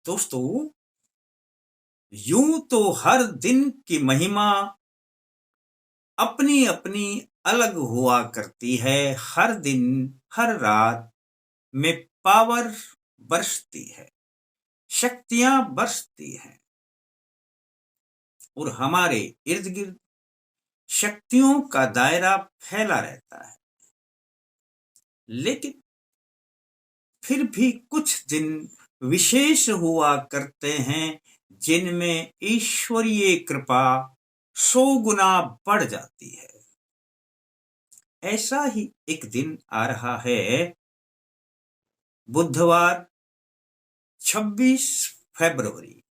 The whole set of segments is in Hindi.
दोस्तों, यूं तो हर दिन की महिमा अपनी अपनी अलग हुआ करती है। हर दिन हर रात में पावर बरसती है, शक्तियां बरसती हैं और हमारे इर्द गिर्द शक्तियों का दायरा फैला रहता है। लेकिन फिर भी कुछ दिन विशेष हुआ करते हैं जिनमें ईश्वरीय कृपा 100 गुना बढ़ जाती है। ऐसा ही एक दिन आ रहा है, बुधवार 26 फरवरी,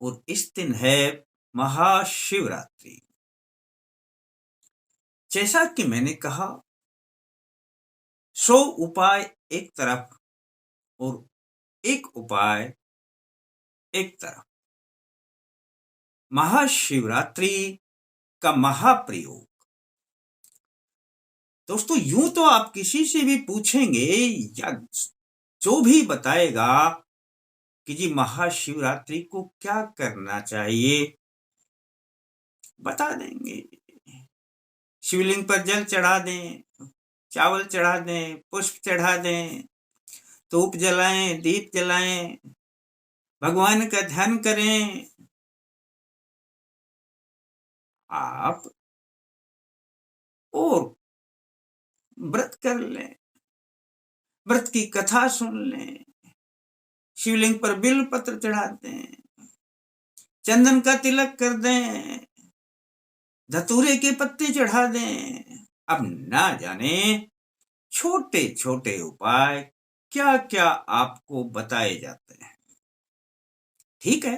और इस दिन है महाशिवरात्रि। जैसा कि मैंने कहा, 100 उपाय एक तरफ और एक उपाय एक तरफ। महाशिवरात्रि का महाप्रयोग। दोस्तों, यूं तो आप किसी से भी पूछेंगे या जो भी बताएगा कि जी महाशिवरात्रि को क्या करना चाहिए, बता देंगे। शिवलिंग पर जल चढ़ा दें, चावल चढ़ा दें, पुष्प चढ़ा दें, धूप जलाएं, दीप जलाएं, भगवान का ध्यान करें। आप और व्रत कर लें, व्रत की कथा सुन लें, शिवलिंग पर बिल्व पत्र चढ़ा दें, चंदन का तिलक कर दें, धतूरे के पत्ते चढ़ा दें। अब ना जाने छोटे छोटे उपाय क्या क्या आपको बताए जाते हैं। ठीक है,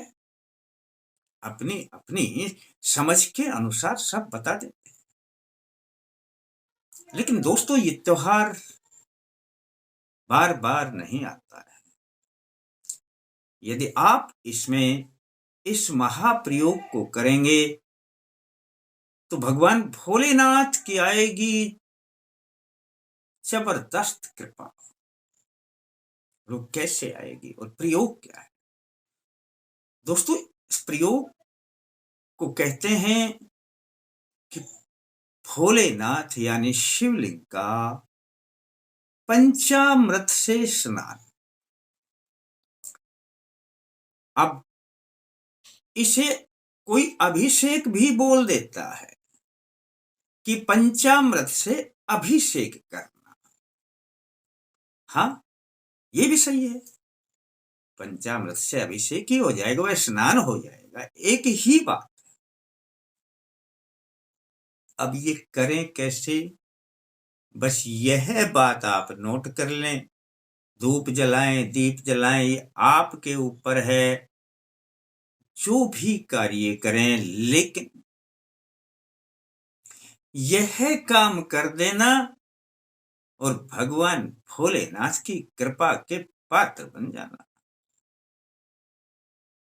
अपनी अपनी समझ के अनुसार सब बता देते हैं। लेकिन दोस्तों, ये त्योहार बार बार नहीं आता है। यदि आप इसमें इस महाप्रयोग को करेंगे तो भगवान भोलेनाथ की आएगी जबरदस्त कृपा। लोग कैसे आएगी और प्रयोग क्या है? दोस्तों, इस प्रयोग को कहते हैं कि भोलेनाथ यानी शिवलिंग का पंचामृत से स्नान। अब इसे कोई अभिषेक भी बोल देता है कि पंचामृत से अभिषेक करना। हाँ, ये भी सही है। पंचामृत से अभिषेक ही हो जाएगा, वह स्नान हो जाएगा, एक ही बात। अब ये करें कैसे? बस यह बात आप नोट कर लें। धूप जलाएं, दीप जलाएं, ये आपके ऊपर है। जो भी कार्य करें, लेकिन यह काम कर देना और भगवान भोलेनाथ की कृपा के पात्र बन जाना।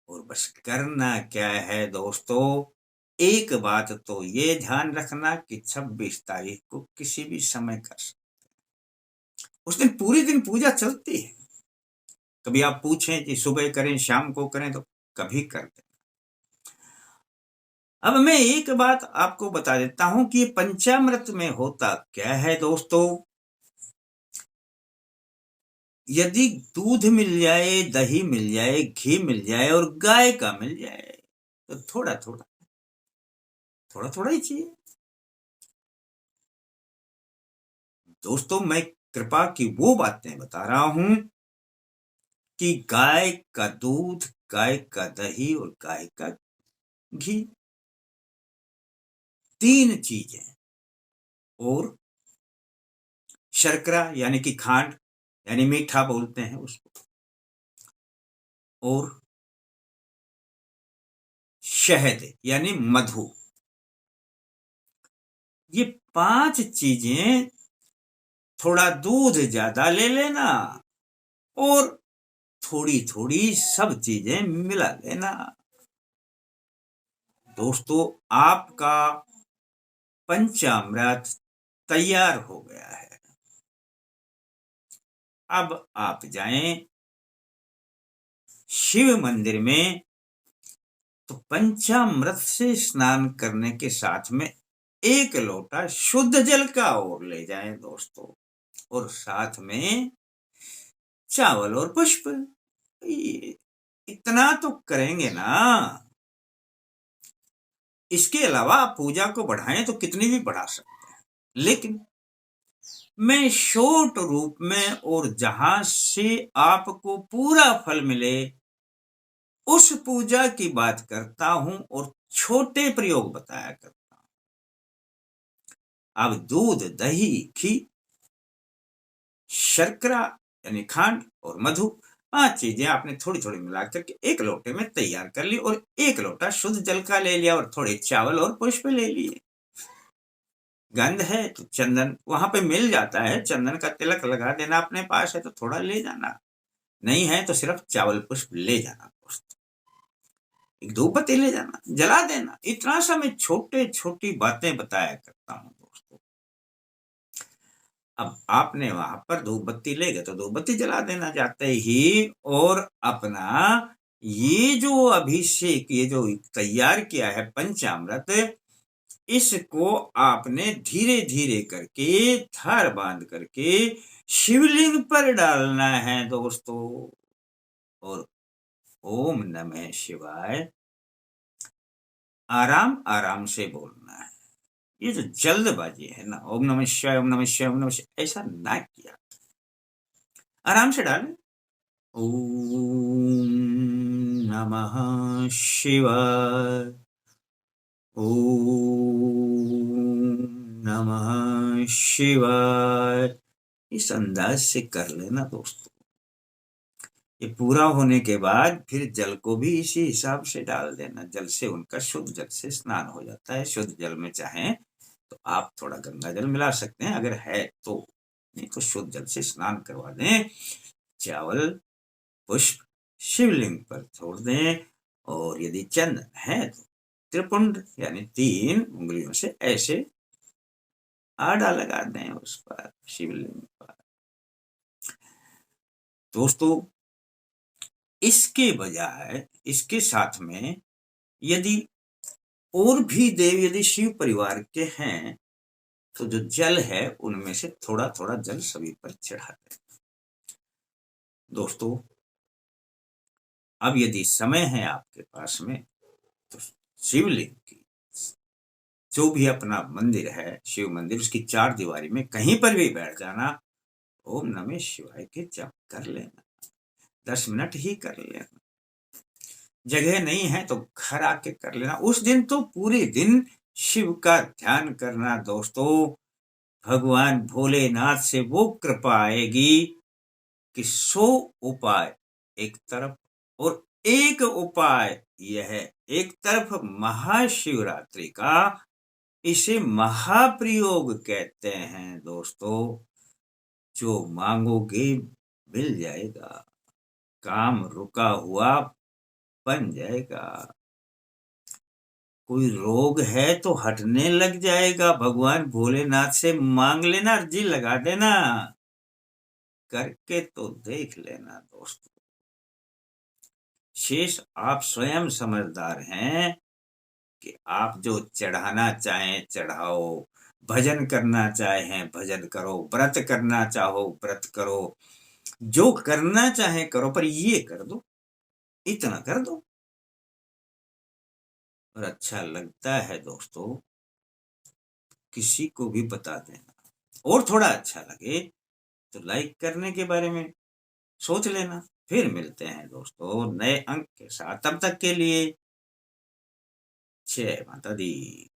और बस करना क्या है दोस्तों, एक बात तो ये ध्यान रखना कि 26 तारीख को किसी भी समय कर सकते हैं। उस दिन पूरे दिन पूजा चलती है। कभी आप पूछें कि सुबह करें, शाम को करें, तो कभी कर दें। अब मैं एक बात आपको बता देता हूं कि पंचामृत में होता क्या है दोस्तों। यदि दूध मिल जाए, दही मिल जाए, घी मिल जाए और गाय का मिल जाए तो थोड़ा थोड़ा थोड़ा थोड़ा ही चाहिए। दोस्तों, मैं कृपा की वो बातें बता रहा हूं कि गाय का दूध, गाय का दही और गाय का घी, 3 चीजें, और शर्करा यानी कि खांड, यानी मीठा बोलते हैं उसको, और शहद यानी मधु। ये 5 चीजें, थोड़ा दूध ज्यादा ले लेना और थोड़ी थोड़ी सब चीजें मिला लेना। दोस्तों, आपका पंचामृत तैयार हो गया है। अब आप जाएं शिव मंदिर में तो पंचामृत से स्नान करने के साथ में 1 लोटा शुद्ध जल का और ले जाएं दोस्तों, और साथ में चावल और पुष्प। इतना तो करेंगे ना। इसके अलावा आप पूजा को बढ़ाएं तो कितनी भी बढ़ा सकते हैं, लेकिन मैं शॉर्ट रूप में और जहां से आपको पूरा फल मिले उस पूजा की बात करता हूं और छोटे प्रयोग बताया करता हूं। अब दूध, दही, घी, शर्करा यानी खांड और मधु, 5 चीजें आपने थोड़ी थोड़ी मिला करके 1 लोटे में तैयार कर ली, और 1 लोटा शुद्ध जल का ले लिया, और थोड़े चावल और पुष्प ले लिए। गंध है तो चंदन वहां पे मिल जाता है, चंदन का तिलक लगा देना, अपने पास है तो थोड़ा ले जाना, नहीं है तो सिर्फ चावल पुष्प ले जाना दोस्त, एक धूपबत्ती ले जाना, जला देना। इतना सा मैं छोटे छोटी बातें बताया करता हूँ दोस्तों। अब आपने वहां पर धूपबत्ती ले गए तो धूपबत्ती जला देना जाते ही, और अपना ये जो अभिषेक, ये जो तैयार किया है पंचामृत, इसको आपने धीरे धीरे करके धार बांध करके शिवलिंग पर डालना है दोस्तों, और ओम नमः शिवाय आराम आराम से बोलना है। ये जो जल्दबाजी है ना, ओम नमः शिवाय, ओम नमः शिवाय, ओम नमः शिवाय, ऐसा ना किया, आराम से डालें। ओम नमः शिवाय, ओम नमः शिवाय। इस अंदाज से कर लेना दोस्तों। ये पूरा होने के बाद फिर जल को भी इसी हिसाब से डाल देना। जल से उनका शुद्ध जल से स्नान हो जाता है। शुद्ध जल में चाहें तो आप थोड़ा गंगा जल मिला सकते हैं अगर है तो, नहीं तो शुद्ध जल से स्नान करवा दें। चावल पुष्प शिवलिंग पर छोड़ दें, और यदि चंदन है तो त्रिपुंड यानी 3 उंगलियों से ऐसे आड़ा लगा दें उस पर, शिवलिंग पर। दोस्तों इसके बजाय, इसके साथ में यदि और भी देव यदि शिव परिवार के हैं तो जो जल है उनमें से थोड़ा थोड़ा जल सभी पर चढ़ा दें दोस्तों। अब यदि समय है आपके पास में तो शिवलिंग की जो भी अपना मंदिर है, शिव मंदिर, उसकी 4 दीवारी में कहीं पर भी बैठ जाना, ओम नमः शिवाय के जप कर लेना, 10 मिनट ही कर लेना। जगह नहीं है तो घर आके कर लेना। उस दिन तो पूरे दिन शिव का ध्यान करना दोस्तों। भगवान भोलेनाथ से वो कृपा आएगी कि 100 उपाय एक तरफ, और एक उपाय यह है एक तरफ महाशिवरात्रि का, इसे महाप्रयोग कहते हैं दोस्तों। जो मांगोगे मिल जाएगा, काम रुका हुआ बन जाएगा, कोई रोग है तो हटने लग जाएगा। भगवान भोलेनाथ से मांग लेना, अर्जी लगा देना, करके तो देख लेना दोस्तों। शेष आप स्वयं समझदार हैं कि आप जो चढ़ाना चाहें चढ़ाओ, भजन करना चाहें भजन करो, व्रत करना चाहो व्रत करो, जो करना चाहे करो, पर ये कर दो, इतना कर दो। और अच्छा लगता है दोस्तों किसी को भी बता देना, और थोड़ा अच्छा लगे तो लाइक करने के बारे में सोच लेना। फिर मिलते हैं दोस्तों नए अंक के साथ, तब तक के लिए जय माता दी।